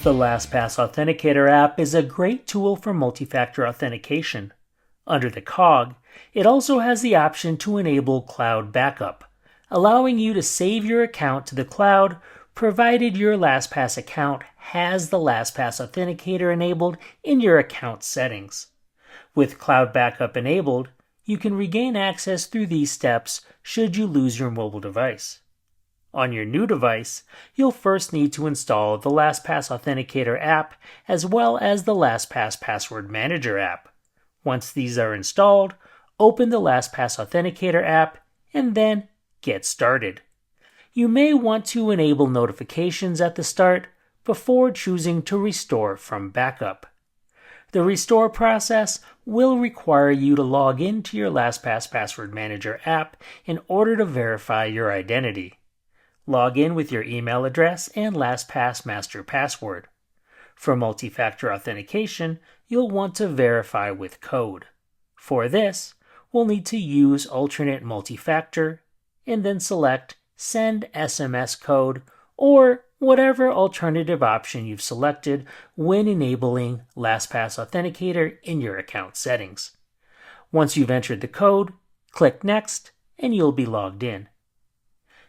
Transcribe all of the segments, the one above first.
The LastPass Authenticator app is a great tool for multi-factor authentication. Under the cog, it also has the option to enable cloud backup, allowing you to save your account to the cloud provided your LastPass account has the LastPass Authenticator enabled in your account settings. With cloud backup enabled, you can regain access through these steps should you lose your mobile device. On your new device, you'll first need to install the LastPass Authenticator app as well as the LastPass Password Manager app. Once these are installed, open the LastPass Authenticator app and then get started. You may want to enable notifications at the start before choosing to restore from backup. The restore process will require you to log into your LastPass Password Manager app in order to verify your identity. Log in with your email address and LastPass master password. For multi-factor authentication, you'll want to verify with code. For this, we'll need to use alternate multi-factor and then select Send SMS Code or whatever alternative option you've selected when enabling LastPass Authenticator in your account settings. Once you've entered the code, click Next and you'll be logged in.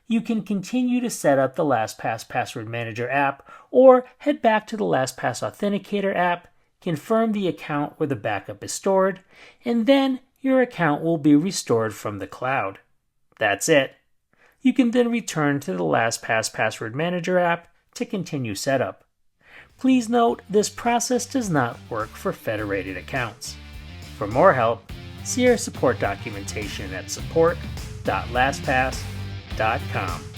You can continue to set up the LastPass Password Manager app or head back to the LastPass Authenticator app, confirm the account where the backup is stored, and then your account will be restored from the cloud. That's it. You can then return to the LastPass Password Manager app to continue setup. Please note this process does not work for federated accounts. For more help, see our support documentation at support.lastpass.com.